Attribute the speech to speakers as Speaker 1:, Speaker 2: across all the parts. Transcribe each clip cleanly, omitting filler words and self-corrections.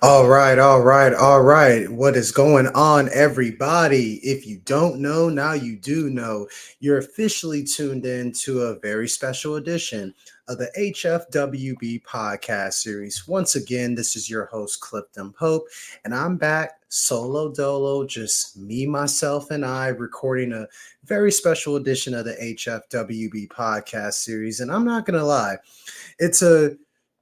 Speaker 1: All right. What is going on, everybody? If you don't know, now you do know. You're officially tuned in to a very special edition of the HFWB Podcast Series. Once again, this is your host, Clifton Pope, and I'm back solo dolo, just me, myself, and I, recording a very special edition of the HFWB Podcast Series. And I'm not going to lie, it's a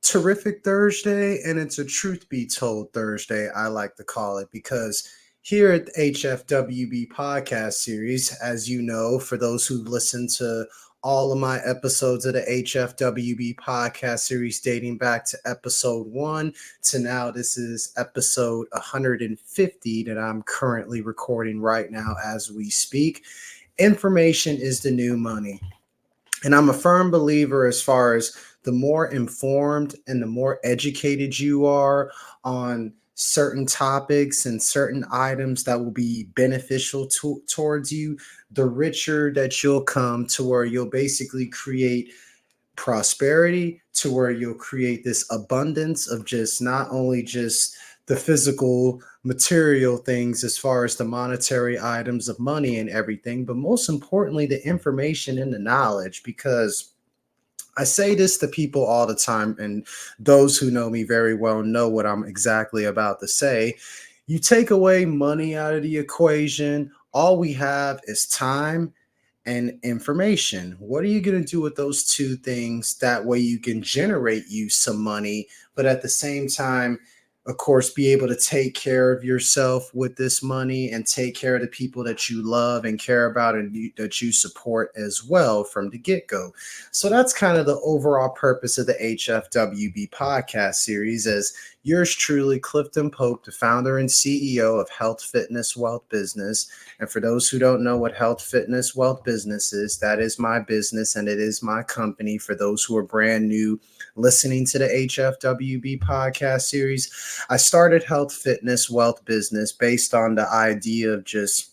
Speaker 1: terrific Thursday, and it's a truth be told Thursday, I like to call it, because here at the HFWB Podcast Series, as you know, for those who listen to all of my episodes of the HFWB Podcast Series dating back to episode 1 to now, this is episode 150 that I'm currently recording right now as we speak. Information is the new money. And I'm a firm believer as far as the more informed and the more educated you are on certain topics and certain items that will be beneficial towards you, the richer that you'll come, to where you'll basically create prosperity, to where you'll create this abundance of just not only just the physical material things as far as the monetary items of money and everything, but most importantly, the information and the knowledge. Because I say this to people all the time, and those who know me very well know what I'm exactly about to say. You take away money out of the equation, all we have is time and information. What are you going to do with those two things? That way you can generate you some money, but at the same time, of course, be able to take care of yourself with this money and take care of the people that you love and care about and that you support as well from the get-go. So that's kind of the overall purpose of the HFWB podcast series, as yours truly, Clifton Pope, the founder and CEO of Health, Fitness, Wealth Business. And for those who don't know what Health, Fitness, Wealth Business is, that is my business and it is my company. For those who are brand new listening to the HFWB podcast series, I started Health, Fitness, Wealth Business based on the idea of just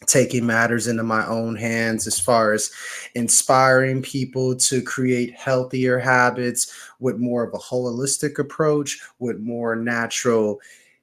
Speaker 1: taking matters into my own hands as far as inspiring people to create healthier habits with more of a holistic approach, with a more natural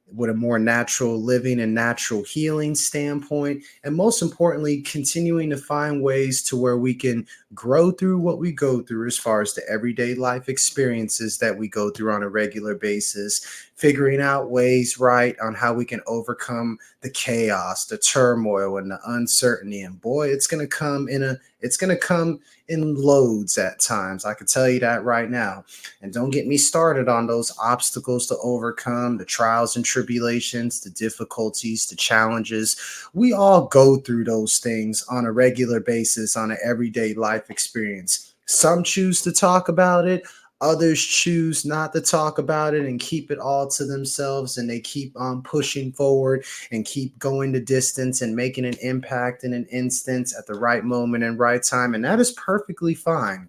Speaker 1: living and natural healing standpoint, and most importantly, continuing to find ways to where we can grow through what we go through as far as the everyday life experiences that we go through on a regular basis, figuring out ways right on how we can overcome the chaos, the turmoil, and the uncertainty. And boy, it's going to come in loads at times. I can tell you that right now. And don't get me started on those obstacles to overcome, the trials and tribulations, the difficulties, the challenges. We all go through those things on a regular basis, on an everyday life experience. Some choose to talk about it. Others choose not to talk about it and keep it all to themselves, and they keep on pushing forward and keep going the distance and making an impact in an instance at the right moment and right time. And that is perfectly fine.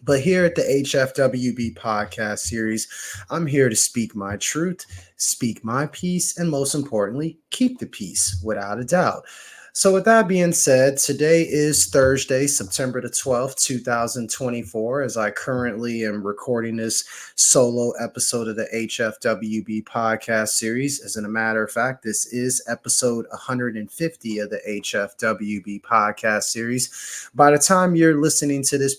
Speaker 1: But here at the HFWB podcast series, I'm here to speak my truth, speak my peace, and most importantly, keep the peace without a doubt. So with that being said, today is Thursday, September the 12th, 2024, as I currently am recording this solo episode of the HFWB podcast series. As a matter of fact, this is episode 150 of the HFWB podcast series. By the time you're listening to this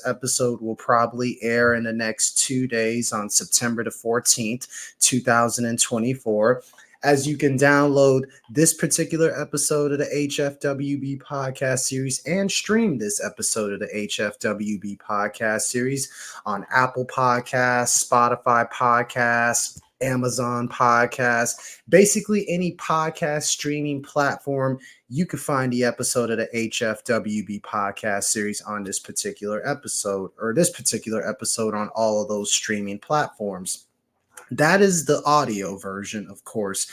Speaker 1: episode will probably air in the next 2 days on September the 14th, 2024. As you can download this particular episode of the HFWB podcast series and stream this episode of the HFWB podcast series on Apple Podcasts, Spotify Podcasts, Amazon Podcasts, basically any podcast streaming platform, you can find the episode of the HFWB podcast series on this particular episode on all of those streaming platforms. That is the audio version, of course.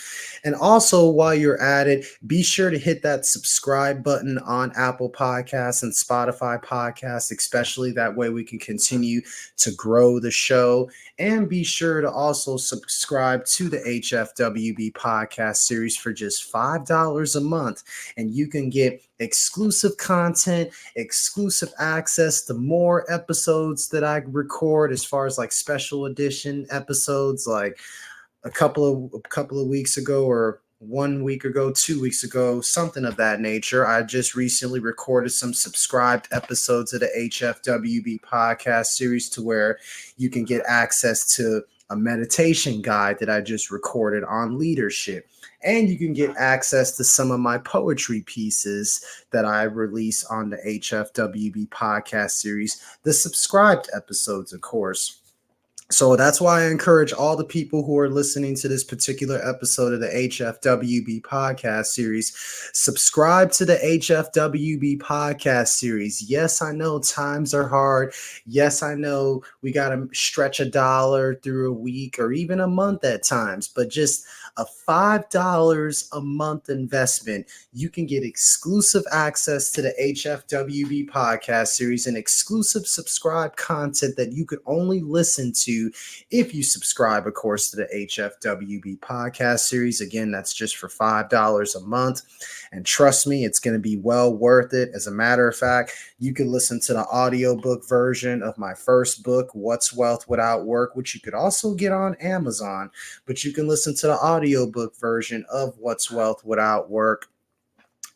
Speaker 1: And also, while you're at it, be sure to hit that subscribe button on Apple Podcasts and Spotify Podcasts, especially that way we can continue to grow the show. And be sure to also subscribe to the HFWB podcast series for just $5 a month. And you can get exclusive content, exclusive access to more episodes that I record, as far as like special edition episodes, like a couple of weeks ago, or 1 week ago, 2 weeks ago, something of that nature. I just recently recorded some subscribed episodes of the HFWB Podcast Series to where you can get access to a meditation guide that I just recorded on leadership. And you can get access to some of my poetry pieces that I release on the HFWB Podcast Series, the subscribed episodes, of course. So that's why I encourage all the people who are listening to this particular episode of the HFWB Podcast Series, subscribe to the HFWB Podcast Series. Yes, I know times are hard. Yes, I know we got to stretch $1 through a week or even a month at times, but just a $5 a month investment, you can get exclusive access to the HFWB Podcast Series and exclusive subscribe content that you could only listen to if you subscribe, of course, to the HFWB Podcast Series. Again, that's just for $5 a month. And trust me, it's going to be well worth it. As a matter of fact, you can listen to the audiobook version of my first book, What's Wealth Without Work, which you could also get on Amazon. But you can listen to the audiobook version of What's Wealth Without Work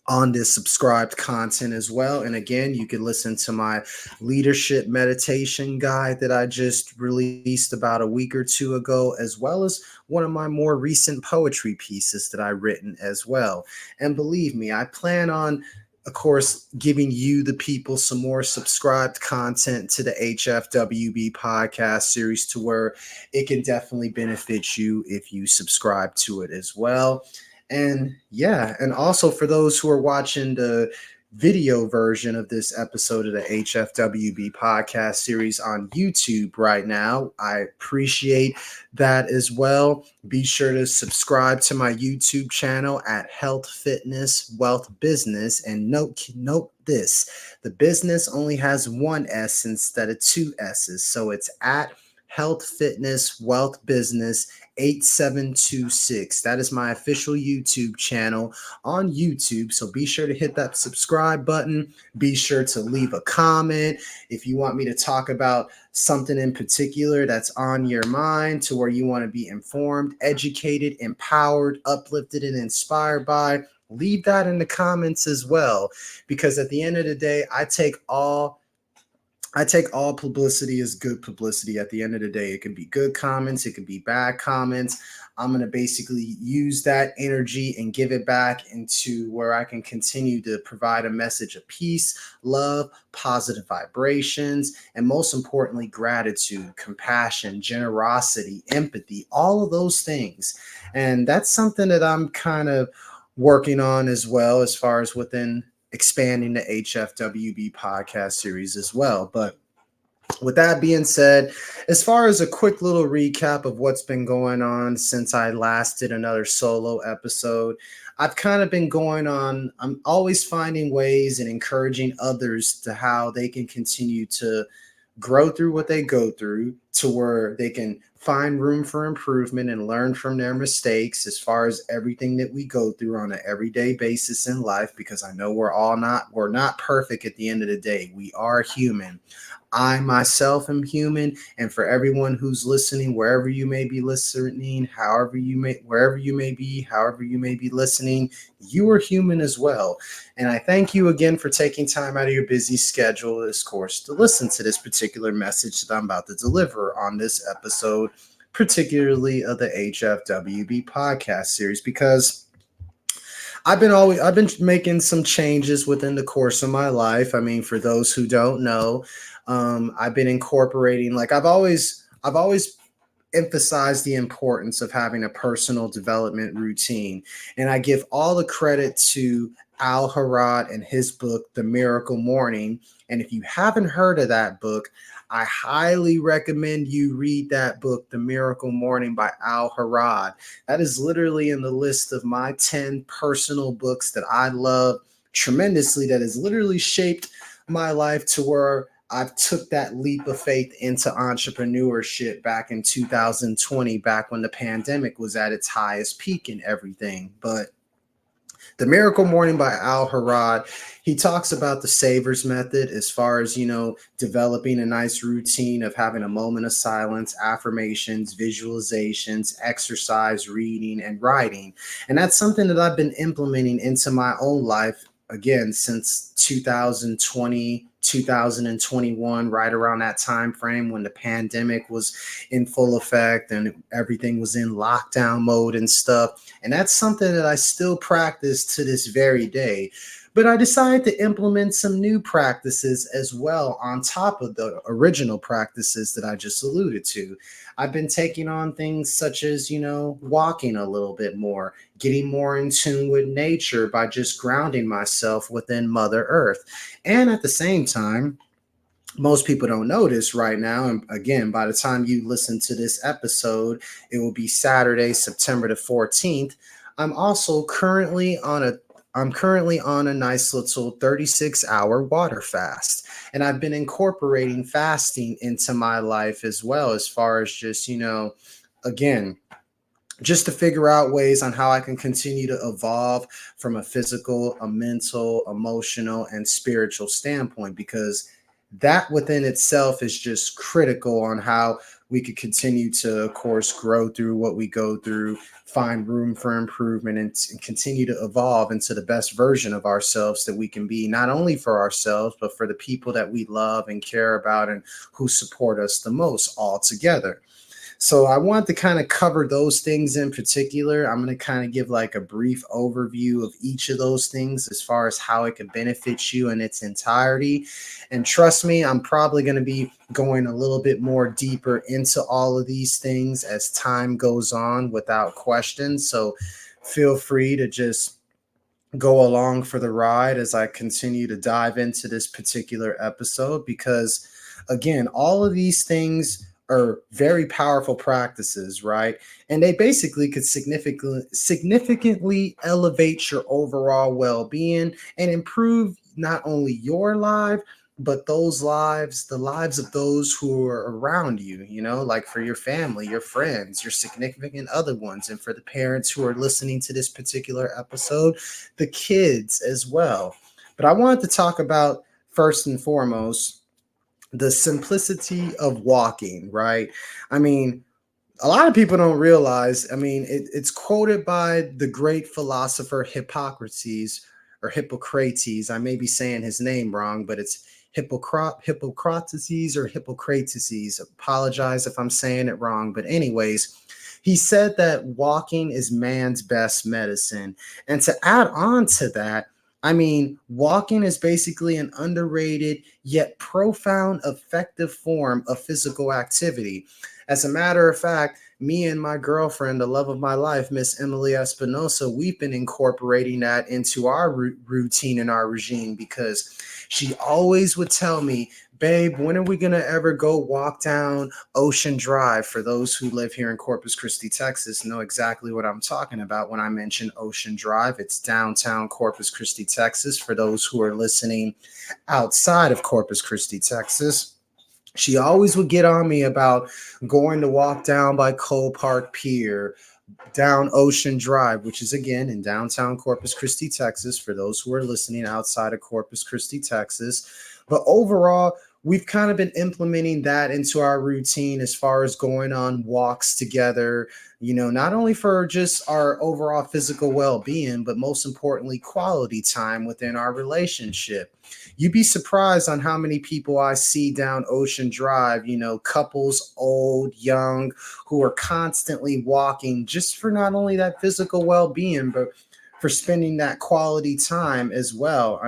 Speaker 1: on this subscribed content as well. And again, you can listen to my leadership meditation guide that I just released about a week or two ago, as well as one of my more recent poetry pieces that I've written as well. And believe me, I plan on, of course, giving you, the people, some more subscribed content to the HFWB Podcast Series to where it can definitely benefit you if you subscribe to it as well. And yeah, and also for those who are watching the video version of this episode of the HFWB Podcast Series on YouTube right now, I appreciate that as well. Be sure to subscribe to my YouTube channel at Health, Fitness, Wealth, Business. And note this, the business only has one S instead of two S's. So it's at Health, Fitness, Wealth, Business 8726. That is my official YouTube channel on YouTube. So be sure to hit that subscribe button. Be sure to leave a comment if you want me to talk about something in particular that's on your mind, to where you want to be informed, educated, empowered, uplifted, and inspired by. Leave that in the comments as well, because at the end of the day, I take all publicity as good publicity. At the end of the day, it can be good comments, it can be bad comments. I'm going to basically use that energy and give it back into where I can continue to provide a message of peace, love, positive vibrations, and most importantly, gratitude, compassion, generosity, empathy, all of those things. And that's something that I'm kind of working on as well, as far as within expanding the HFWB Podcast Series as well. But with that being said, as far as a quick little recap of what's been going on since I last did another solo episode, I've kind of been going on, I'm always finding ways and encouraging others to how they can continue to grow through what they go through, to where they can find room for improvement and learn from their mistakes, as far as everything that we go through on an everyday basis in life, because I know we're not perfect at the end of the day. We are human. I myself am human, and for everyone who's listening, wherever you may be listening, however you may be listening, you are human as well. And I thank you again for taking time out of your busy schedule, of course, to listen to this particular message that I'm about to deliver on this episode, particularly of the HFWB Podcast Series, because I've been making some changes within the course of my life. I mean, for those who don't know, I've been incorporating, like I've always emphasized the importance of having a personal development routine. And I give all the credit to Al Harad and his book, The Miracle Morning. And if you haven't heard of that book, I highly recommend you read that book, The Miracle Morning by Al Harad. That is literally in the list of my 10 personal books that I love tremendously, that has literally shaped my life to where I've took that leap of faith into entrepreneurship back in 2020, back when the pandemic was at its highest peak and everything. But The Miracle Morning by Al Harad, he talks about the Savers method as far as, developing a nice routine of having a moment of silence, affirmations, visualizations, exercise, reading, and writing. And that's something that I've been implementing into my own life again since 2020, 2021, right around that time frame when the pandemic was in full effect and everything was in lockdown mode and stuff. And that's something that I still practice to this very day. But I decided to implement some new practices as well on top of the original practices that I just alluded to. I've been taking on things such as, walking a little bit more, getting more in tune with nature by just grounding myself within Mother Earth. And at the same time, most people don't notice right now. And again, by the time you listen to this episode, it will be Saturday, September the 14th. I'm also currently on a nice little 36-hour water fast. And I've been incorporating fasting into my life as well, as far as just, again, just to figure out ways on how I can continue to evolve from a physical, a mental, emotional, and spiritual standpoint, because that within itself is just critical on how we could continue to, of course, grow through what we go through, find room for improvement, and continue to evolve into the best version of ourselves that we can be, not only for ourselves, but for the people that we love and care about and who support us the most all together. So I want to kind of cover those things in particular. I'm going to kind of give like a brief overview of each of those things as far as how it can benefit you in its entirety. And trust me, I'm probably going to be going a little bit more deeper into all of these things as time goes on without question. So feel free to just go along for the ride as I continue to dive into this particular episode, because again, all of these things are very powerful practices, right? And they basically could significantly elevate your overall well-being and improve not only your life, but the lives of those who are around you, like for your family, your friends, your significant other ones, and for the parents who are listening to this particular episode, the kids as well. But I wanted to talk about, first and foremost, the simplicity of walking, right? I mean, a lot of people don't realize, it's quoted by the great philosopher Hippocrates or Hippocrates. I may be saying his name wrong, but it's Hippocrates or Hippocrates. Apologize if I'm saying it wrong. But anyways, he said that walking is man's best medicine. And to add on to that, walking is basically an underrated yet profound, effective form of physical activity. As a matter of fact, me and my girlfriend, the love of my life, Miss Emily Espinosa, we've been incorporating that into our routine and our regime, because she always would tell me, babe, when are we going to ever go walk down Ocean Drive? For those who live here in Corpus Christi, Texas, know exactly what I'm talking about when I mention Ocean Drive. It's downtown Corpus Christi, Texas. For those who are listening outside of Corpus Christi, Texas, she always would get on me about going to walk down by Cole Park Pier, down Ocean Drive, which is again in downtown Corpus Christi, Texas, for those who are listening outside of Corpus Christi, Texas. But overall, we've kind of been implementing that into our routine as far as going on walks together, not only for just our overall physical well-being, but most importantly, quality time within our relationship. You'd be surprised on how many people I see down Ocean Drive, couples, old, young, who are constantly walking just for not only that physical well-being, but for spending that quality time as well.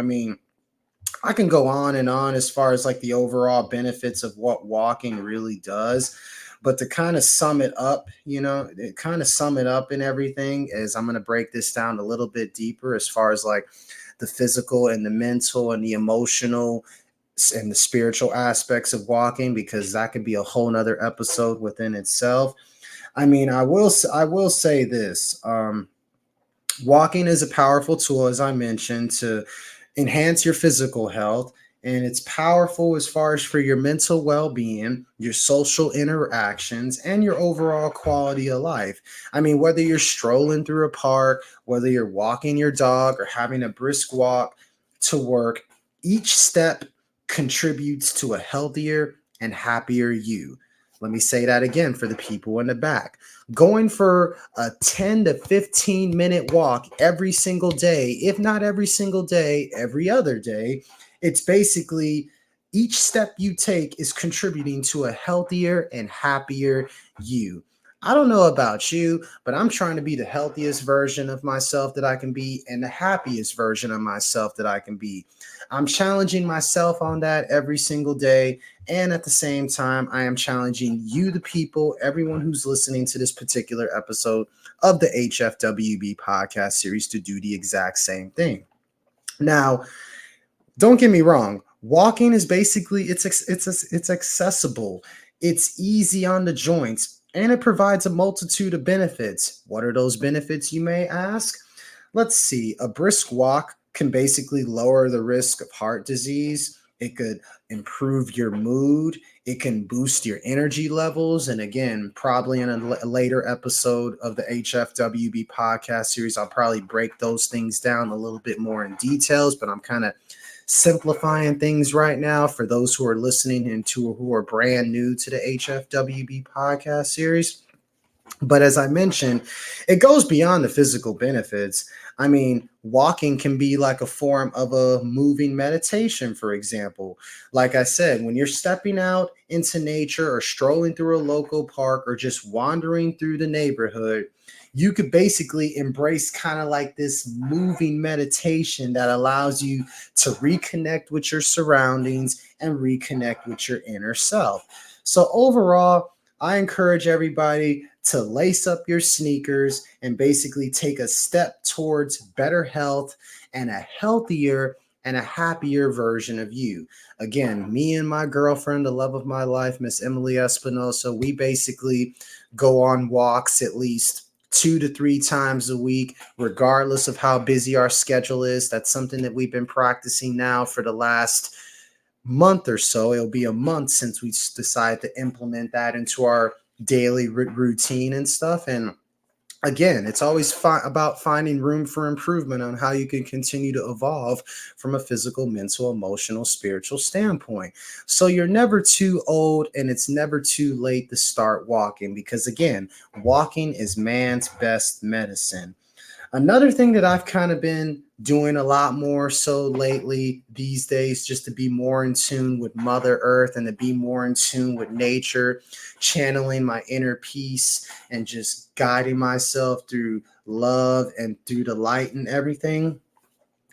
Speaker 1: I can go on and on as far as like the overall benefits of what walking really does. But to kind of sum it up, and everything, is I'm going to break this down a little bit deeper as far as like the physical and the mental and the emotional and the spiritual aspects of walking, because that could be a whole nother episode within itself. I will say this. Walking is a powerful tool, as I mentioned, to enhance your physical health, And it's powerful as far as for your mental well-being, your social interactions, and your overall quality of life. I mean, whether you're strolling through a park, whether you're walking your dog or having a brisk walk to work, each step contributes to a healthier and happier you. Let me say that again for the people in the back. Going for a 10 to 15-minute walk every single day, if not every single day, every other day, it's basically each step you take is contributing to a healthier and happier you. I don't know about you, but I'm trying to be the healthiest version of myself that I can be and the happiest version of myself that I can be. I'm challenging myself on that every single day. And at the same time, I am challenging you, the people, everyone who's listening to this particular episode of the HFWB Podcast Series, to do the exact same thing. Now, don't get me wrong. Walking is basically it's accessible. It's easy on the joints, and it provides a multitude of benefits. What are those benefits, you may ask? Let's see. A brisk walk can basically lower the risk of heart disease. It could improve your mood. It can boost your energy levels. And again, probably in a later episode of the HFWB podcast series, I'll probably break those things down a little bit more in details, but I'm kind of simplifying things right now for those who are listening and who are brand new to the HFWB podcast series. But as I mentioned, it goes beyond the physical benefits. I mean, walking can be like a form of a moving meditation, for example. Like I said, when you're stepping out into nature or strolling through a local park or just wandering through the neighborhood, you could basically embrace kind of like this moving meditation that allows you to reconnect with your surroundings and reconnect with your inner self. So overall, I encourage everybody to lace up your sneakers and basically take a step towards better health and a healthier and a happier version of you. Again, me and my girlfriend, the love of my life, Miss Emily Espinosa, we basically go on walks at least 2 to 3 times a week, regardless of how busy our schedule is. That's something that we've been practicing now for the last month or so. It'll be a month since we decided to implement that into our daily routine and stuff. And again, it's always about finding room for improvement on how you can continue to evolve from a physical, mental, emotional, spiritual standpoint. So you're never too old and it's never too late to start walking, because again, walking is man's best medicine. Another thing that I've kind of been doing a lot more so lately these days, just to be more in tune with Mother Earth and to be more in tune with nature, channeling my inner peace and just guiding myself through love and through the light and everything.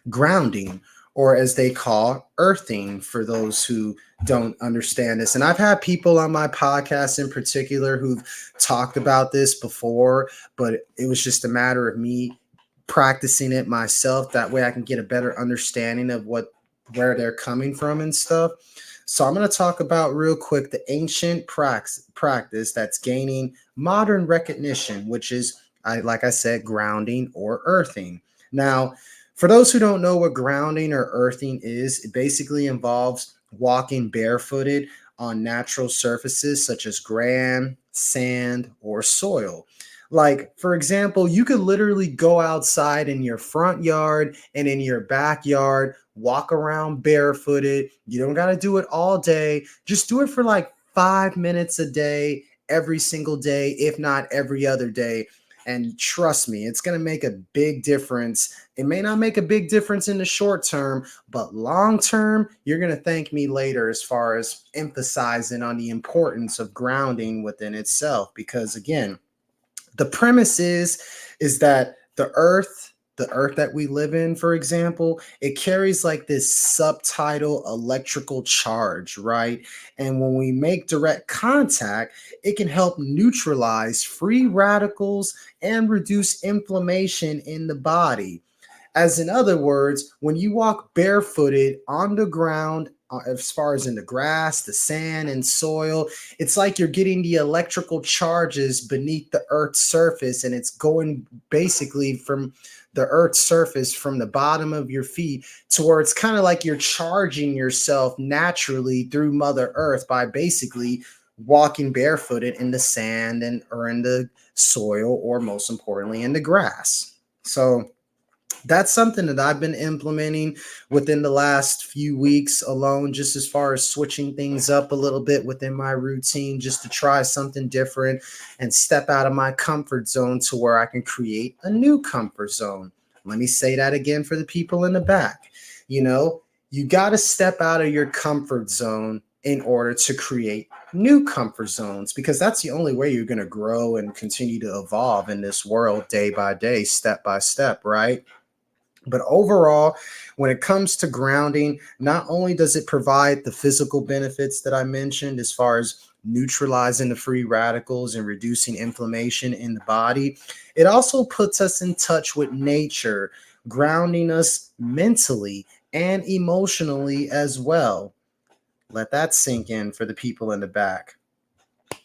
Speaker 1: Grounding, or as they call earthing, for those who don't understand this. And I've had people on my podcast in particular who've talked about this before, but it was just a matter of me practicing it myself. That way I can get a better understanding of where they're coming from and stuff. So I'm going to talk about real quick the ancient practice that's gaining modern recognition, which is, like I said, grounding or earthing. Now, for those who don't know what grounding or earthing is, it basically involves walking barefooted on natural surfaces such as ground, sand, or soil. Like, for example, you could literally go outside in your front yard and in your backyard, walk around barefooted. You don't got to do it all day. Just do it for like 5 minutes a day, every single day, if not every other day. And trust me, it's going to make a big difference. It may not make a big difference in the short term, but long term, you're going to thank me later as far as emphasizing on the importance of grounding within itself. Because again, the premise is that the earth that we live in, for example, it carries like this subtitle electrical charge, right? And when we make direct contact, it can help neutralize free radicals and reduce inflammation in the body. As in other words, when you walk barefooted on the ground as far as in the grass, the sand, and soil. It's like you're getting the electrical charges beneath the Earth's surface, and it's going basically from the Earth's surface from the bottom of your feet to where it's kind of like you're charging yourself naturally through Mother Earth by basically walking barefooted in the sand and or in the soil, or most importantly in the grass. So that's something that I've been implementing within the last few weeks alone, just as far as switching things up a little bit within my routine, just to try something different and step out of my comfort zone to where I can create a new comfort zone. Let me say that again for the people in the back. You got to step out of your comfort zone in order to create new comfort zones, because that's the only way you're going to grow and continue to evolve in this world day by day, step by step, right? But overall, when it comes to grounding, not only does it provide the physical benefits that I mentioned as far as neutralizing the free radicals and reducing inflammation in the body, it also puts us in touch with nature, grounding us mentally and emotionally as well. Let that sink in for the people in the back.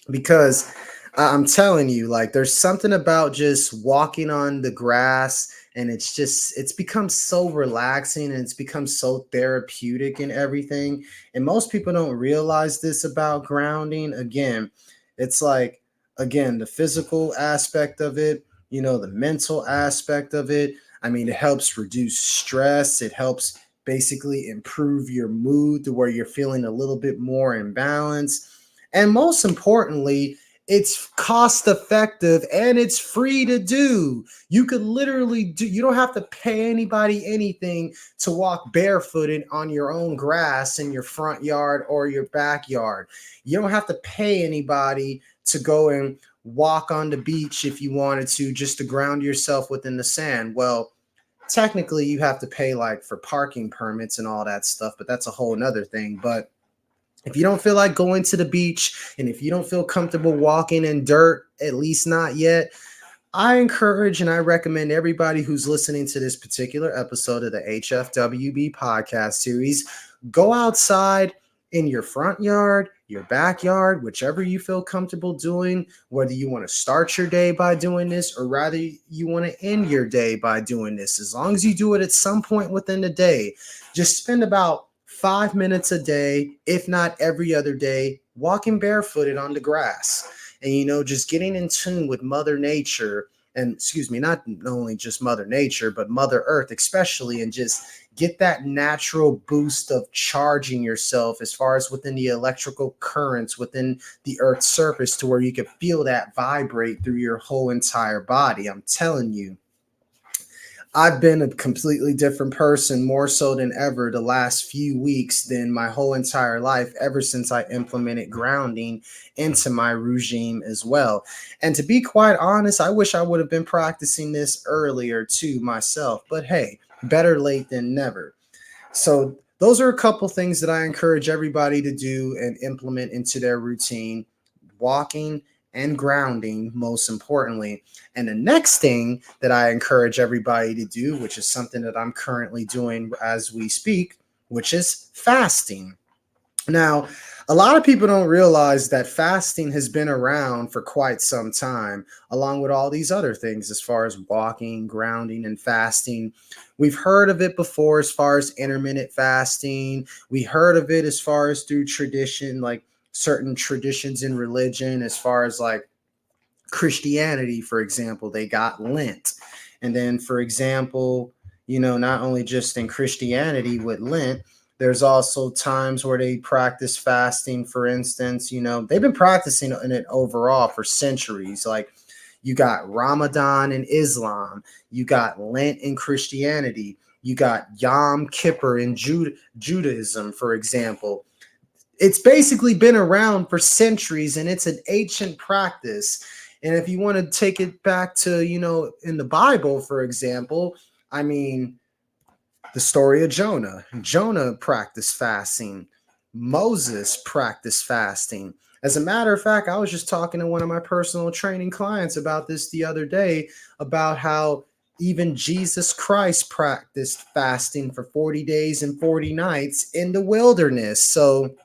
Speaker 1: Because I'm telling you, like, there's something about just walking on the grass, and it's become so relaxing, and it's become so therapeutic and everything. And most people don't realize this about grounding. Again, it's like, again, the physical aspect of it, the mental aspect of it. I mean, it helps reduce stress. It helps basically improve your mood to where you're feeling a little bit more in balance. And most importantly, it's cost effective and it's free to do. You could literally you don't have to pay anybody anything to walk barefooted on your own grass in your front yard or your backyard. You don't have to pay anybody to go and walk on the beach if you wanted to, just to ground yourself within the sand. Well, technically you have to pay like for parking permits and all that stuff, but that's a whole nother thing. But if you don't feel like going to the beach, and if you don't feel comfortable walking in dirt, at least not yet, I encourage and I recommend everybody who's listening to this particular episode of the HFWB Podcast Series, go outside in your front yard, your backyard, whichever you feel comfortable doing, whether you want to start your day by doing this or rather you want to end your day by doing this. As long as you do it at some point within the day, just spend about 5 minutes a day, if not every other day, walking barefooted on the grass. And, just getting in tune with Mother Nature, and not only just Mother Nature, but Mother Earth especially, and just get that natural boost of charging yourself as far as within the electrical currents within the Earth's surface to where you can feel that vibrate through your whole entire body. I'm telling you, I've been a completely different person, more so than ever the last few weeks than my whole entire life, ever since I implemented grounding into my regime as well. And to be quite honest, I wish I would have been practicing this earlier too myself, but hey, better late than never. So those are a couple things that I encourage everybody to do and implement into their routine: walking and grounding, most importantly. And the next thing that I encourage everybody to do, which is something that I'm currently doing as we speak, which is fasting. Now, a lot of people don't realize that fasting has been around for quite some time, along with all these other things as far as walking, grounding, and fasting. We've heard of it before as far as intermittent fasting. We heard of it as far as through tradition, like certain traditions in religion, as far as like Christianity, for example, they got Lent. And then, for example, not only just in Christianity with Lent, there's also times where they practice fasting. For instance, they've been practicing it overall for centuries. Like, you got Ramadan in Islam, you got Lent in Christianity, you got Yom Kippur in Judaism, for example. It's basically been around for centuries, and it's an ancient practice. And if you want to take it back to, in the Bible, for example, I mean, the story of Jonah. Jonah practiced fasting. Moses practiced fasting. As a matter of fact, I was just talking to one of my personal training clients about this the other day, about how Even Jesus Christ practiced fasting for 40 days and 40 nights in the wilderness. So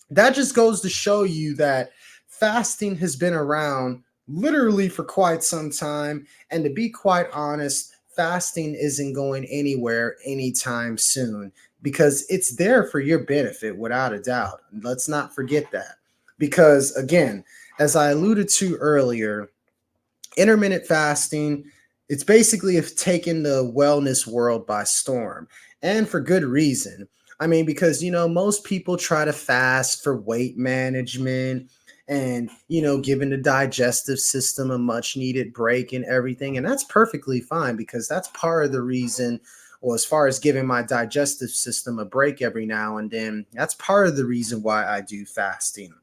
Speaker 1: that just goes to show you that fasting has been around literally for quite some time. And to be quite honest, fasting isn't going anywhere anytime soon because it's there for your benefit without a doubt. Let's not forget that. Because again, as I alluded to earlier, intermittent fasting, it's basically taken the wellness world by storm, and for good reason. I mean, because most people try to fast for weight management and giving the digestive system a much needed break and everything, and that's perfectly fine because that's part of the reason. Well, as far as giving my digestive system a break every now and then, that's part of the reason why I do fasting.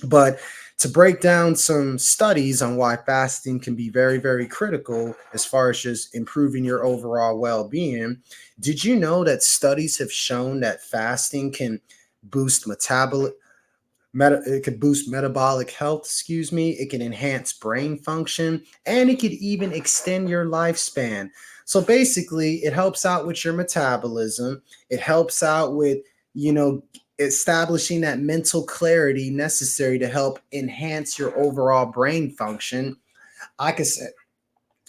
Speaker 1: But to break down some studies on why fasting can be very, very critical as far as just improving your overall well being, did you know that studies have shown that fasting can boost it could boost metabolic health, excuse me. It can enhance brain function, and it could even extend your lifespan. So basically, it helps out with your metabolism. It helps out with, you know, establishing that mental clarity necessary to help enhance your overall brain function. I could say,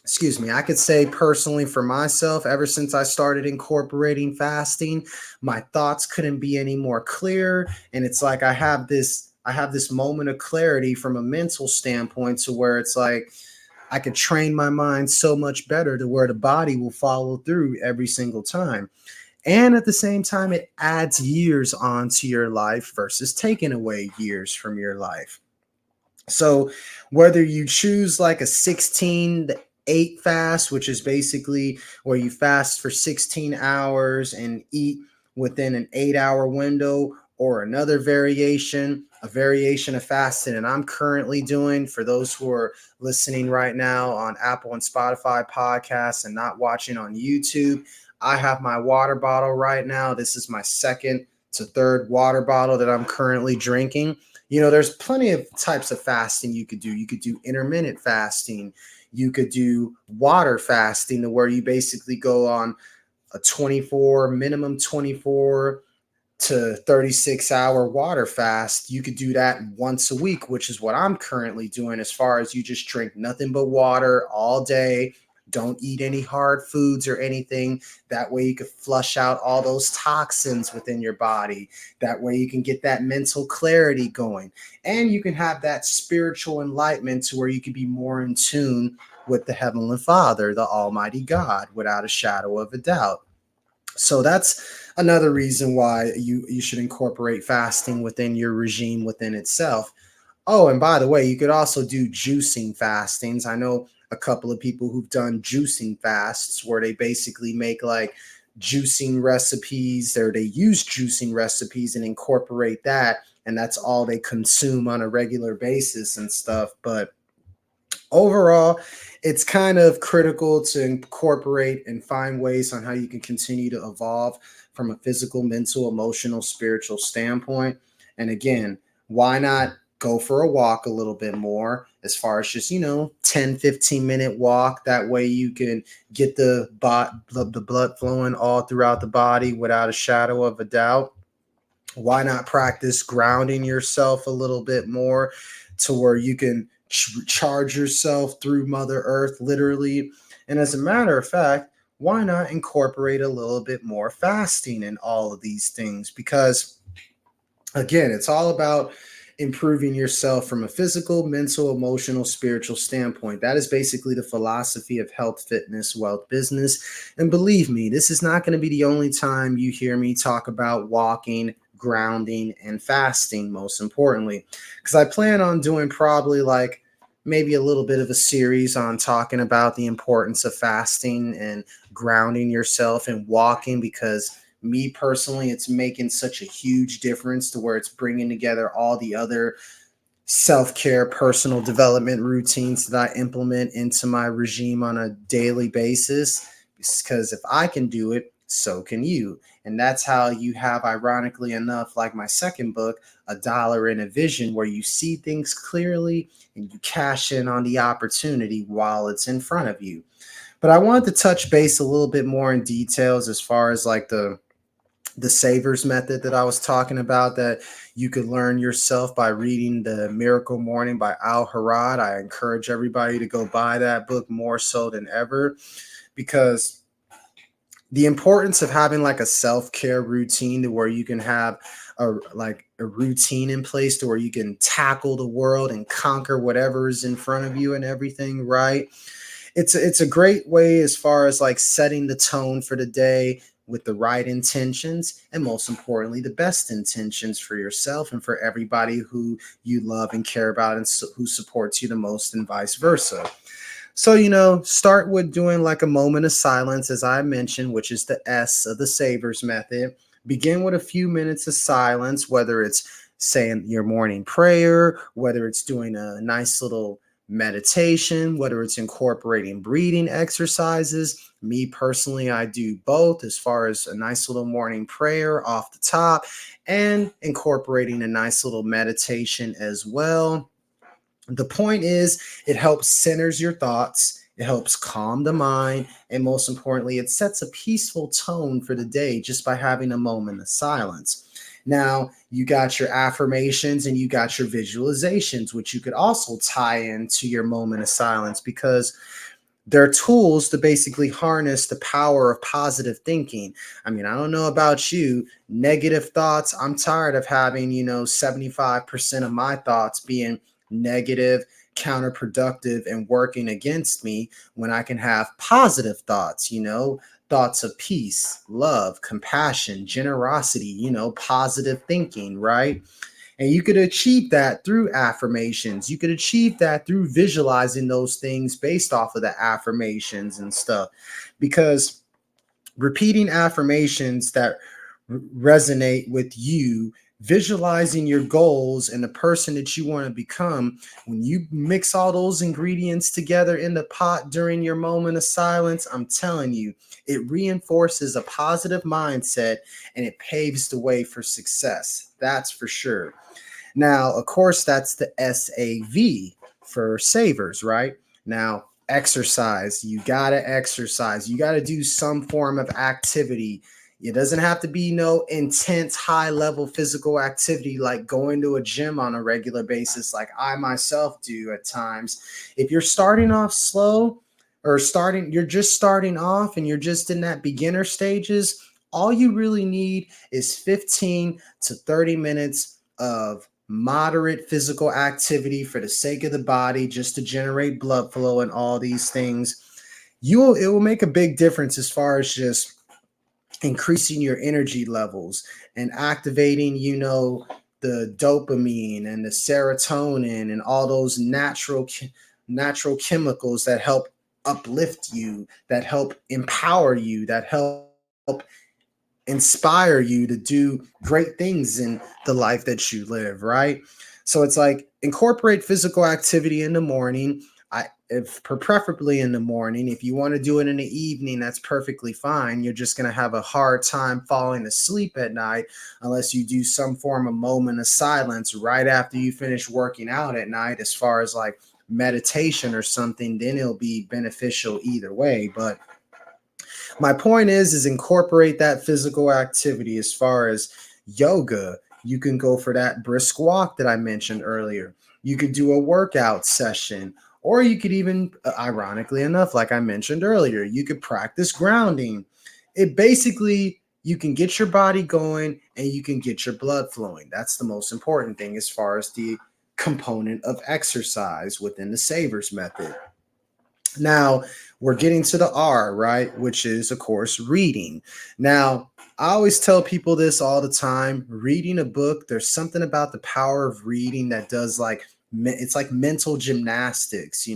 Speaker 1: excuse me, I could say personally for myself, ever since I started incorporating fasting, my thoughts couldn't be any more clear. And it's like I have this moment of clarity from a mental standpoint to where it's like I could train my mind so much better to where the body will follow through every single time. And at the same time, it adds years onto your life versus taking away years from your life. So whether you choose like a 16-8 fast, which is basically where you fast for 16 hours and eat within an 8-hour window, or another variation, a variation of fasting, and I'm currently doing for those who are listening right now on Apple and Spotify podcasts and not watching on YouTube, I have my water bottle right now. This is my second to third water bottle that I'm currently drinking. There's plenty of types of fasting you could do. You could do intermittent fasting. You could do water fasting, to where you basically go on a 24 to 36-hour water fast. You could do that once a week, which is what I'm currently doing, as far as you just drink nothing but water all day. Don't eat any hard foods or anything. That way you can flush out all those toxins within your body. That way you can get that mental clarity going. And you can have that spiritual enlightenment to where you can be more in tune with the Heavenly Father, the Almighty God, without a shadow of a doubt. So that's another reason why you should incorporate fasting within your regime within itself. Oh, and by the way, you could also do juicing fastings. I know a couple of people who've done juicing fasts where they basically make like juicing recipes, or they use juicing recipes and incorporate that, and that's all they consume on a regular basis and stuff. But overall, it's kind of critical to incorporate and find ways on how you can continue to evolve from a physical, mental, emotional, spiritual standpoint. And again, why not go for a walk a little bit more, as far as just 10-15 minute walk. That way you can get the blood flowing all throughout the body without a shadow of a doubt. Why not practice grounding yourself a little bit more, to where you can charge yourself through Mother Earth, literally? And as a matter of fact, why not incorporate a little bit more fasting in all of these things? Because again, it's all about improving yourself from a physical, mental, emotional, spiritual standpoint. That is basically the philosophy of health, fitness, wealth, business. And believe me, this is not going to be the only time you hear me talk about walking, grounding, and fasting, most importantly, because I plan on doing probably like maybe a little bit of a series on talking about the importance of fasting and grounding yourself and walking, because me personally, it's making such a huge difference to where it's bringing together all the other self-care, personal development routines that I implement into my regime on a daily basis. Because if I can do it, so can you. And that's how you have, ironically enough, like my second book, A Dollar in a Vision, where you see things clearly and you cash in on the opportunity while it's in front of you. But I wanted to touch base a little bit more in details as far as like the savers method that I was talking about that you could learn yourself by reading The Miracle Morning by Al Harad. I encourage everybody to go buy that book more so than ever, because the importance of having like a self-care routine to where you can have a routine in place to where you can tackle the world and conquer whatever is in front of you and everything, right? It's a great way as far as like setting the tone for the day with the right intentions, and most importantly the best intentions for yourself and for everybody who you love and care about, and who supports you the most, and vice versa. So, start with doing like a moment of silence, as I mentioned, which is the S of the Savers method. Begin with a few minutes of silence, whether it's saying your morning prayer, whether it's doing a nice little meditation, whether it's incorporating breathing exercises. Me personally, I do both, as far as a nice little morning prayer off the top and incorporating a nice little meditation as well. The point is, it helps centers your thoughts, it helps calm the mind, and most importantly, it sets a peaceful tone for the day just by having a moment of silence. Now, you got your affirmations and you got your visualizations, which you could also tie into your moment of silence, because they're tools to basically harness the power of positive thinking. I mean, I don't know about you, negative thoughts. I'm tired of having, 75% of my thoughts being negative, counterproductive, and working against me, when I can have positive thoughts, thoughts of peace, love, compassion, generosity, positive thinking, right? And you could achieve that through affirmations. You could achieve that through visualizing those things based off of the affirmations and stuff. Because repeating affirmations that resonate with you, visualizing your goals and the person that you want to become, when you mix all those ingredients together in the pot during your moment of silence, I'm telling you, it reinforces a positive mindset and it paves the way for success. That's for sure. Now, of course, that's the SAV for savers, right? Now, exercise. You got to exercise. You got to do some form of activity. It doesn't have to be no intense, high level physical activity like going to a gym on a regular basis, like I myself do at times. If you're starting off slow, you're just starting off and you're just in that beginner stages, all you really need is 15 to 30 minutes of moderate physical activity for the sake of the body, just to generate blood flow and all these things. It will make a big difference as far as just increasing your energy levels and activating, the dopamine and the serotonin and all those natural chemicals that help uplift you, that help empower you, that help inspire you to do great things in the life that you live, right? So it's like incorporate physical activity in the morning. If preferably in the morning. If you want to do it in the evening, that's perfectly fine. You're just going to have a hard time falling asleep at night unless you do some form of moment of silence right after you finish working out at night, as far as like meditation or something. Then it'll be beneficial either way. But my point is incorporate that physical activity. As far as yoga, you can go for that brisk walk that I mentioned earlier. You could do a workout session, or you could even, ironically enough, like I mentioned earlier, you could practice grounding. It basically, you can get your body going and you can get your blood flowing. That's the most important thing as far as the component of exercise within the Savers method. Now, we're getting to the R, right? Which is, of course, reading. Now, I always tell people this all the time. Reading a book, there's something about the power of reading that does like, it's like mental gymnastics,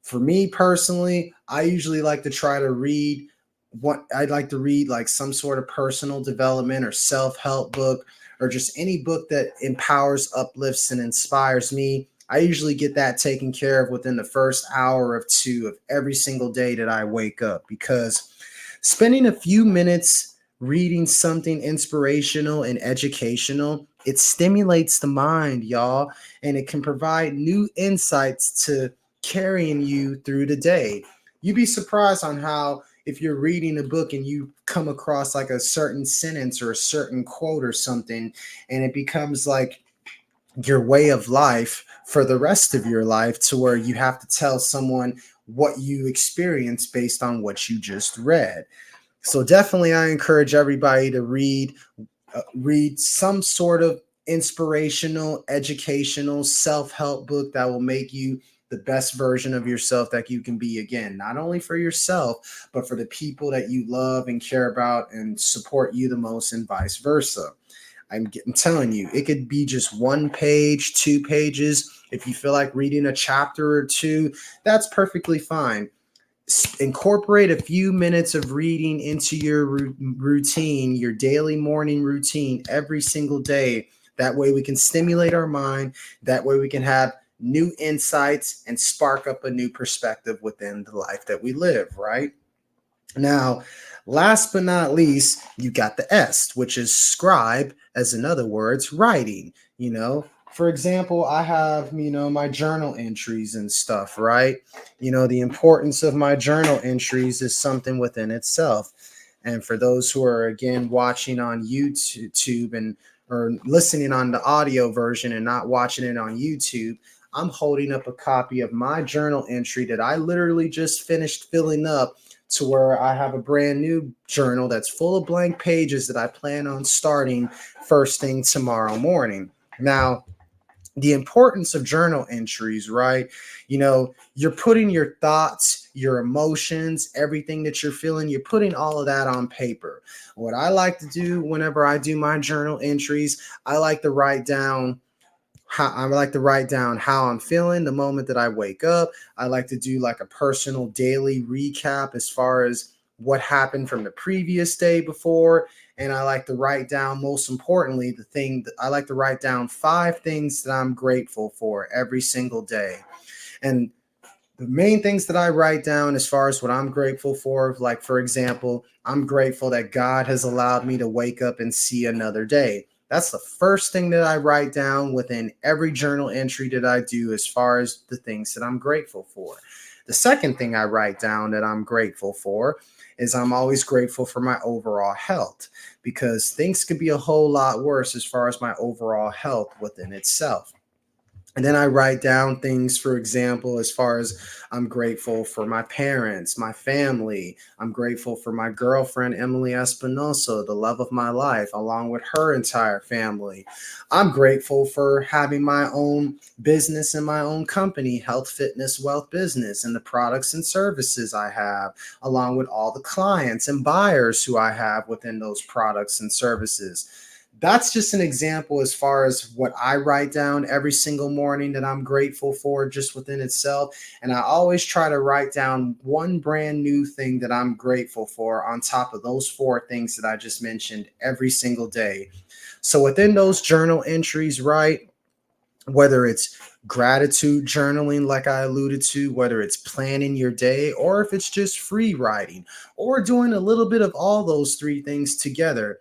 Speaker 1: For me personally, I usually like to try to read what I'd like to read, like some sort of personal development or self-help book, or just any book that empowers, uplifts, and inspires me. I usually get that taken care of within the first hour or two of every single day that I wake up, because spending a few minutes reading something inspirational and educational, it stimulates the mind, y'all, and it can provide new insights to carrying you through the day. You'd be surprised on how, if you're reading a book and you come across like a certain sentence or a certain quote or something, and it becomes like your way of life for the rest of your life, to where you have to tell someone what you experienced based on what you just read. So definitely I encourage everybody to read some sort of inspirational, educational, self-help book that will make you the best version of yourself that you can be, again, not only for yourself, but for the people that you love and care about and support you the most, and vice versa. I'm telling you, it could be just 1 page, 2 pages. If you feel like reading a chapter or two, that's perfectly fine. Incorporate a few minutes of reading into your routine, your daily morning routine every single day. That way we can stimulate our mind. That way we can have new insights and spark up a new perspective within the life that we live, right? Now, last but not least, you got the S, which is scribe, as in other words, writing. For example, I have, my journal entries and stuff, right? The importance of my journal entries is something within itself. And for those who are, again, watching on YouTube and or listening on the audio version and not watching it on YouTube, I'm holding up a copy of my journal entry that I literally just finished filling up, to where I have a brand new journal that's full of blank pages that I plan on starting first thing tomorrow morning. Now, the importance of journal entries, right? You're putting your thoughts, your emotions, everything that you're feeling, you're putting all of that on paper. What I like to do whenever I do my journal entries, I like to write down how I'm feeling the moment that I wake up. I like to do like a personal daily recap as far as what happened from the previous day before. And I like to write down, most importantly, the thing that I like to write down 5 things that I'm grateful for every single day. And the main things that I write down as far as what I'm grateful for, like, for example, I'm grateful that God has allowed me to wake up and see another day. That's the first thing that I write down within every journal entry that I do as far as the things that I'm grateful for. The second thing I write down that I'm grateful for is I'm always grateful for my overall health, because things could be a whole lot worse as far as my overall health within itself. And then I write down things, for example, as far as I'm grateful for my parents, my family. I'm grateful for my girlfriend, Emily Espinosa, the love of my life, along with her entire family. I'm grateful for having my own business and my own company, Health, Fitness, Wealth Business, and the products and services I have, along with all the clients and buyers who I have within those products and services. That's just an example as far as what I write down every single morning that I'm grateful for, just within itself. And I always try to write down one brand new thing that I'm grateful for on top of those 4 things that I just mentioned every single day. So within those journal entries, right, whether it's gratitude journaling, like I alluded to, whether it's planning your day, or if it's just free writing, or doing a little bit of all those 3 things together.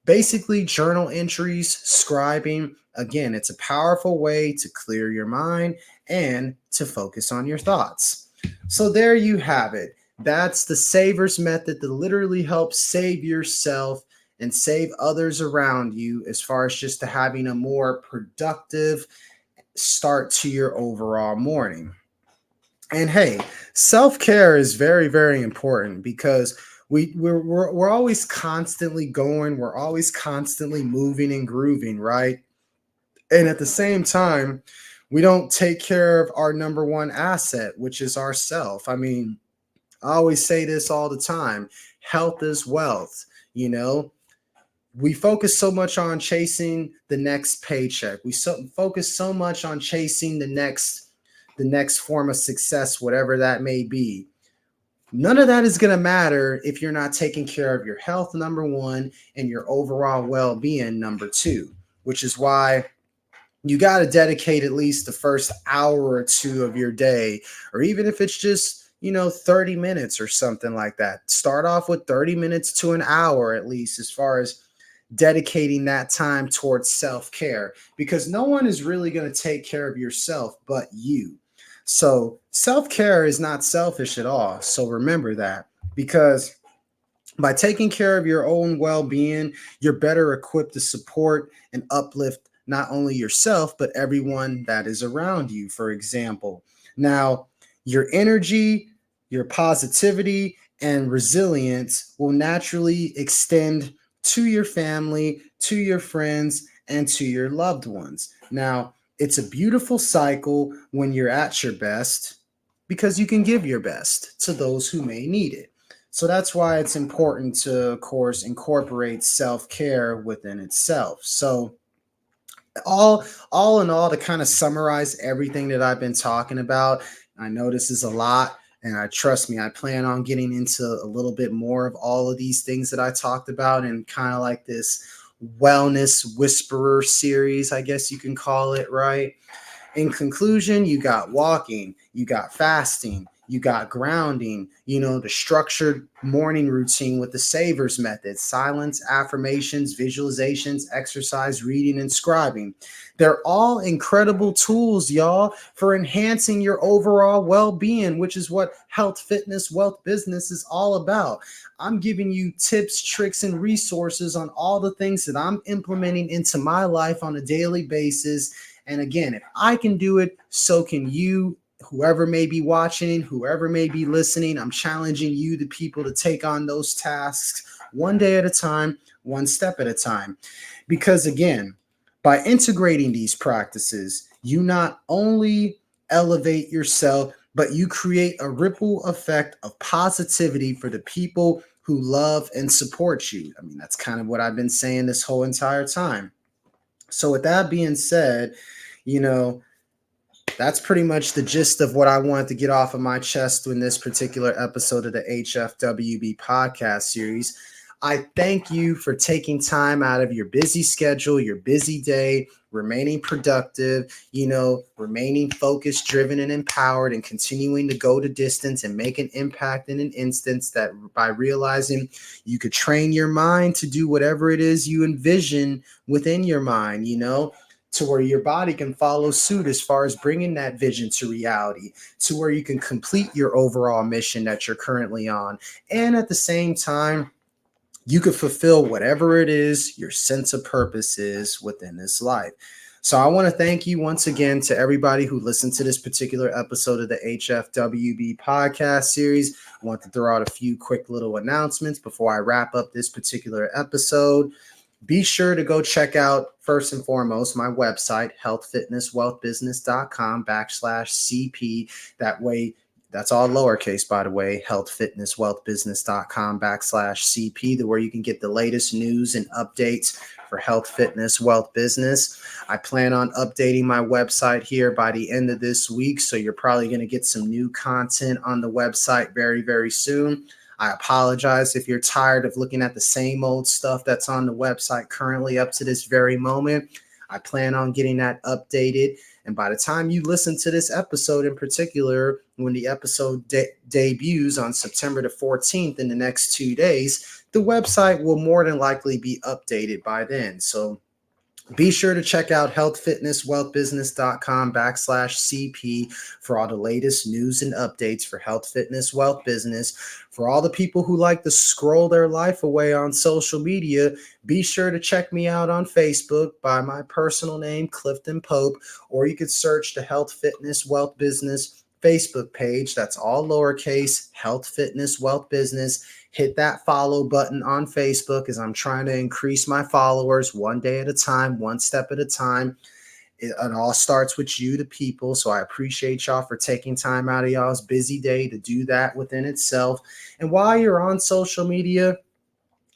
Speaker 1: Basically, journal entries, scribing, again, it's a powerful way to clear your mind and to focus on your thoughts. So there you have it. That's the Savers method that literally helps save yourself and save others around you, as far as just to having a more productive start to your overall morning. And hey, self-care is very, very important, because we're always constantly going, we're always constantly moving and grooving, right? And at the same time, we don't take care of our number one asset, which is ourself. I mean, I always say this all the time: health is wealth. You know, we focus so much on chasing the next paycheck. Focus so much on chasing the next form of success, whatever that may be. None of that is going to matter if you're not taking care of your health, number one, and your overall well-being, number two, which is why you got to dedicate at least the first hour or two of your day, or even if it's just, 30 minutes or something like that. Start off with 30 minutes to an hour at least, as far as dedicating that time towards self-care, because no one is really going to take care of yourself but you. So self-care is not selfish at all. So remember that, because by taking care of your own well being, you're better equipped to support and uplift not only yourself, but everyone that is around you, for example. Now, your energy, your positivity, and resilience will naturally extend to your family, to your friends, and to your loved ones. Now, it's a beautiful cycle when you're at your best because you can give your best to those who may need it. So that's why it's important to, of course, incorporate self-care within itself. So all in all, to kind of summarize everything that I've been talking about, I know this is a lot, and I trust me, I plan on getting into a little bit more of all of these things that I talked about, and kind of like this wellness whisperer series, I guess you can call it, right? In conclusion, you got walking, you got fasting, you got grounding, the structured morning routine with the savers method, silence, affirmations, visualizations, exercise, reading, and scribing. They're all incredible tools, y'all, for enhancing your overall well-being, which is what health, fitness, wealth, business is all about. I'm giving you tips, tricks, and resources on all the things that I'm implementing into my life on a daily basis. And again, if I can do it, so can you. Whoever may be watching, whoever may be listening, I'm challenging you, the people, to take on those tasks one day at a time, one step at a time. Because again, by integrating these practices, you not only elevate yourself, but you create a ripple effect of positivity for the people who love and support you. I mean, that's kind of what I've been saying this whole entire time. So, with that being said, you know, that's pretty much the gist of what I wanted to get off of my chest in this particular episode of the HFWB Podcast Series. I thank you for taking time out of your busy schedule, your busy day, remaining productive, remaining focused, driven, and empowered, and continuing to go the distance and make an impact in an instance, that by realizing you could train your mind to do whatever it is you envision within your mind, to where your body can follow suit as far as bringing that vision to reality, to where you can complete your overall mission that you're currently on. And at the same time, you could fulfill whatever it is your sense of purpose is within this life. So I want to thank you once again to everybody who listened to this particular episode of the HFWB Podcast Series. I want to throw out a few quick little announcements before I wrap up this particular episode. Be sure to go check out, first and foremost, my website, healthfitnesswealthbusiness.com/CP. That way, that's all lowercase, by the way, healthfitnesswealthbusiness.com/CP, where you can get the latest news and updates for health, fitness, wealth, business. I plan on updating my website here by the end of this week, so you're probably going to get some new content on the website very, very soon. I apologize if you're tired of looking at the same old stuff that's on the website currently up to this very moment. I plan on getting that updated. And by the time you listen to this episode in particular, when the episode debuts on September the 14th in the next 2 days, the website will more than likely be updated by then. So be sure to check out healthfitnesswealthbusiness.com/CP for all the latest news and updates for health, fitness, wealth, business. For all the people who like to scroll their life away on social media, be sure to check me out on Facebook by my personal name, Clifton Pope, or you could search the Health, Fitness, Wealth, Business Facebook page. That's all lowercase, Health, Fitness, Wealth, Business. Hit that follow button on Facebook, as I'm trying to increase my followers one day at a time, one step at a time. It all starts with you, the people. So I appreciate y'all for taking time out of y'all's busy day to do that within itself. And while you're on social media,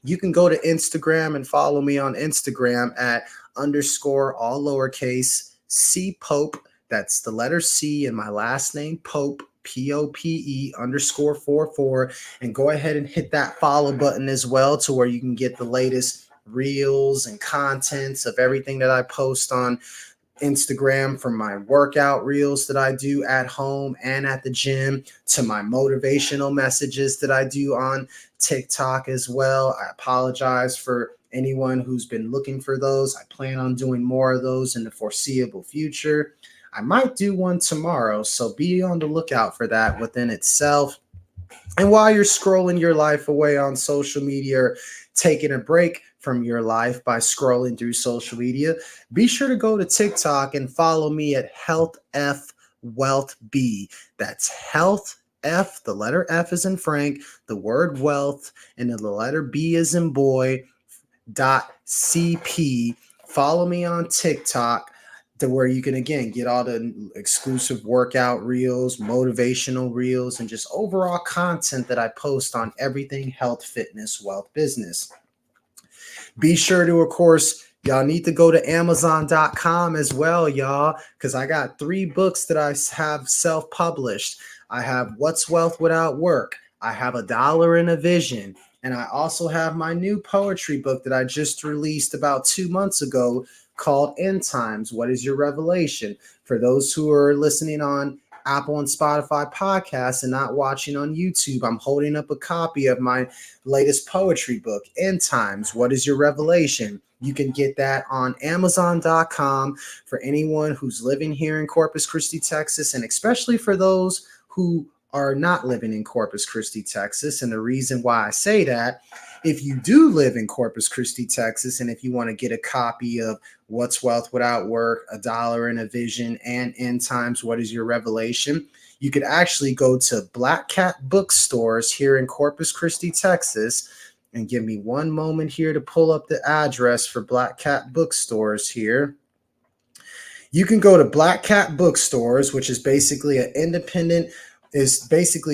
Speaker 1: you can go to Instagram and follow me on Instagram at _ all lowercase C Pope. That's the letter C and my last name, Pope, POPE _44. And go ahead and hit that follow button as well, to where you can get the latest reels and contents of everything that I post on Instagram, from my workout reels that I do at home and at the gym, to my motivational messages that I do on TikTok as well. I apologize for anyone who's been looking for those. I plan on doing more of those in the foreseeable future. I might do one tomorrow, so be on the lookout for that within itself. And while you're scrolling your life away on social media, or taking a break from your life by scrolling through social media, be sure to go to TikTok and follow me at Health F Wealth B. That's Health F, the letter F is in Frank, the word wealth, and then the letter B is in boy, .cp. Follow me on TikTok to where you can again get all the exclusive workout reels, motivational reels, and just overall content that I post on everything health, fitness, wealth, business. Be sure to, of course, y'all need to go to Amazon.com as well, y'all, because I got 3 books that I have self-published. I have What's Wealth Without Work. I have A Dollar in a Vision. And I also have my new poetry book that I just released about 2 months ago called End Times. What is your revelation? For those who are listening on Apple and Spotify podcasts and not watching on YouTube, I'm holding up a copy of my latest poetry book, End Times. What is your revelation? You can get that on Amazon.com for anyone who's living here in Corpus Christi, Texas, and especially for those who are not living in Corpus Christi, Texas. And the reason why I say that, if you do live in Corpus Christi, Texas, and if you want to get a copy of What's Wealth Without Work, A Dollar in a Vision, and End Times, What is Your Revelation, you could actually go to Black Cat bookstores here in Corpus Christi, Texas. And give me one moment here to pull up the address for Black Cat bookstores here. You can go to Black Cat bookstores, which is basically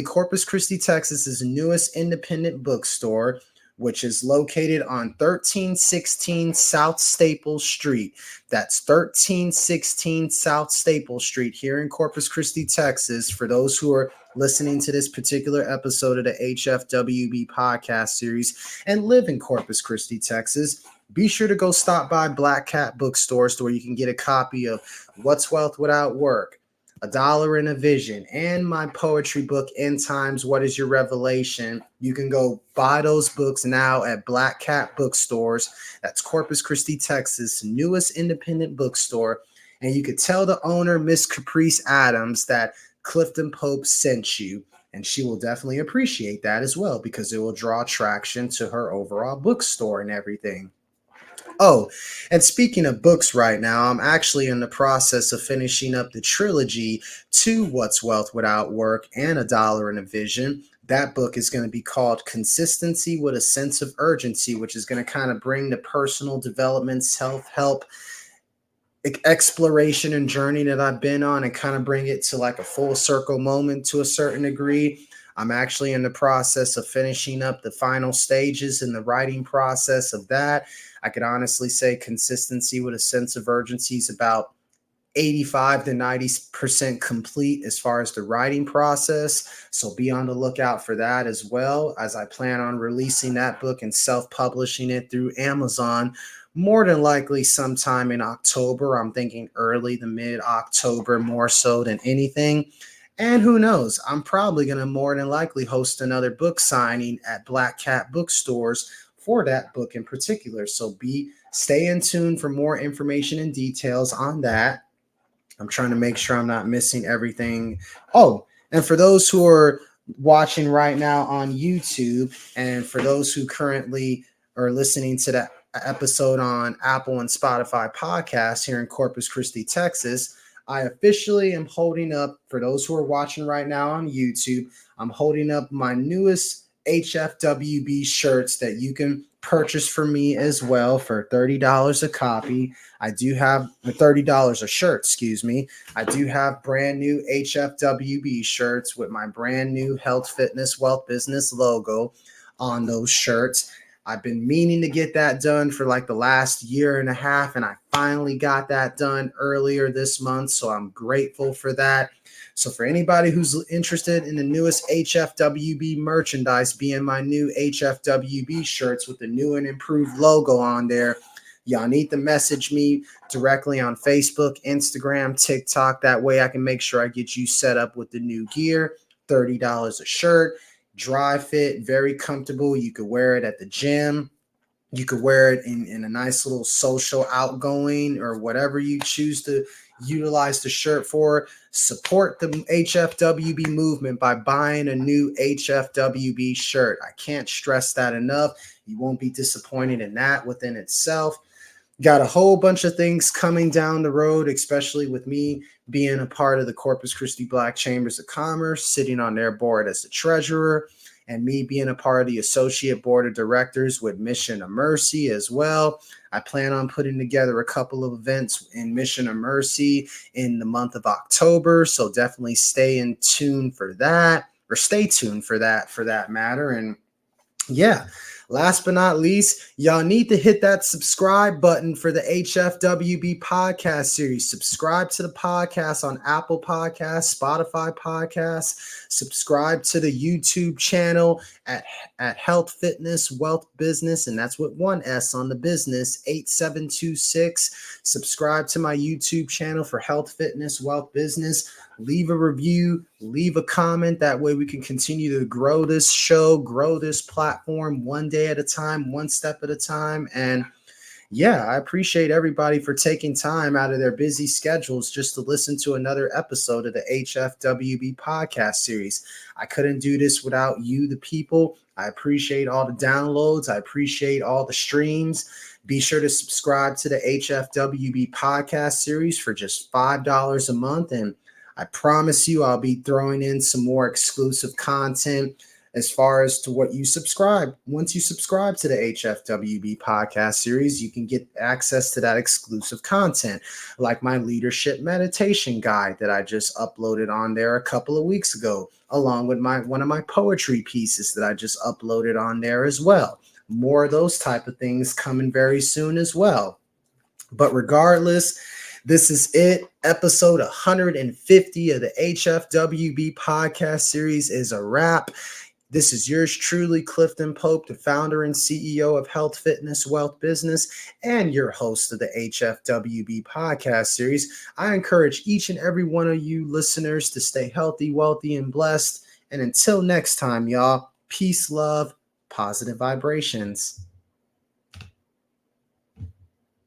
Speaker 1: Corpus Christi, Texas's newest independent bookstore, which is located on 1316 South Staple Street. That's 1316 South Staple Street here in Corpus Christi, Texas. For those who are listening to this particular episode of the HFWB Podcast Series and live in Corpus Christi, Texas, be sure to go stop by Black Cat bookstores where you can get a copy of What's Wealth Without Work, A Dollar in a Vision, and my poetry book, End Times, What is Your Revelation? You can go buy those books now at Black Cat bookstores. That's Corpus Christi, Texas' newest independent bookstore. And you could tell the owner, Miss Caprice Adams, that Clifton Pope sent you. And she will definitely appreciate that as well, because it will draw traction to her overall bookstore and everything. Oh, and speaking of books right now, I'm actually in the process of finishing up the trilogy to What's Wealth Without Work and A Dollar in a Vision. That book is going to be called Consistency with a Sense of Urgency, which is going to kind of bring the personal development, self-help, exploration and journey that I've been on and kind of bring it to like a full circle moment to a certain degree. I'm actually in the process of finishing up the final stages in the writing process of that. I could honestly say Consistency with a Sense of Urgency is about 85 to 90% complete as far as the writing process. So be on the lookout for that, as well as I plan on releasing that book and self-publishing it through Amazon, more than likely sometime in October. I'm thinking early to mid-October more so than anything. And who knows, I'm probably going to more than likely host another book signing at Black Cat bookstores for that book in particular. So stay in tune for more information and details on that. I'm trying to make sure I'm not missing everything. Oh, and for those who are watching right now on YouTube, and for those who currently are listening to that episode on Apple and Spotify podcasts here in Corpus Christi, Texas, I officially am holding up, for those who are watching right now on YouTube, I'm holding up my newest HFWB shirts that you can purchase for me as well for $30 a copy. I do have $30 a shirt, excuse me. I do have brand new HFWB shirts with my brand new health, fitness, wealth, business logo on those shirts. I've been meaning to get that done for like the last year and a half, and I finally got that done earlier this month. So I'm grateful for that. So for anybody who's interested in the newest HFWB merchandise, being my new HFWB shirts with the new and improved logo on there, y'all need to message me directly on Facebook, Instagram, TikTok. That way I can make sure I get you set up with the new gear. $30 a shirt, dry fit, very comfortable. You could wear it at the gym. You could wear it in a nice little social outgoing or whatever you choose to utilize the shirt for. Support the HFWB movement by buying a new HFWB shirt. I can't stress that enough. You won't be disappointed in that within itself. Got a whole bunch of things coming down the road, especially with me being a part of the Corpus Christi Black Chambers of Commerce, sitting on their board as the treasurer, and me being a part of the associate board of directors with Mission of Mercy as well. I plan on putting together a couple of events in Mission of Mercy in the month of October, so definitely stay tuned for that for that matter. And yeah, last but not least, y'all need to hit that subscribe button for the HFWB Podcast Series. Subscribe to the podcast on Apple Podcasts, Spotify Podcasts. Subscribe to the YouTube channel at Health, Fitness, Wealth, Business, and that's with one S on the business, 8726. Subscribe to my YouTube channel for Health, Fitness, Wealth, Business. Leave a review, leave a comment. That way we can continue to grow this show, grow this platform one day at a time, one step at a time. And yeah, I appreciate everybody for taking time out of their busy schedules just to listen to another episode of the HFWB Podcast Series. I couldn't do this without you, the people. I appreciate all the downloads. I appreciate all the streams. Be sure to subscribe to the HFWB Podcast Series for just $5 a month. And I promise you I'll be throwing in some more exclusive content as far as to what you subscribe. Once you subscribe to the HFWB Podcast Series, you can get access to that exclusive content, like my leadership meditation guide that I just uploaded on there a couple of weeks ago, along with one of my poetry pieces that I just uploaded on there as well. More of those type of things coming very soon as well. But regardless, this is it. Episode 150 of the HFWB Podcast Series is a wrap. This is yours truly, Clifton Pope, the founder and CEO of Health, Fitness, Wealth, Business, and your host of the HFWB Podcast Series. I encourage each and every one of you listeners to stay healthy, wealthy, and blessed. And until next time, y'all, peace, love, positive vibrations.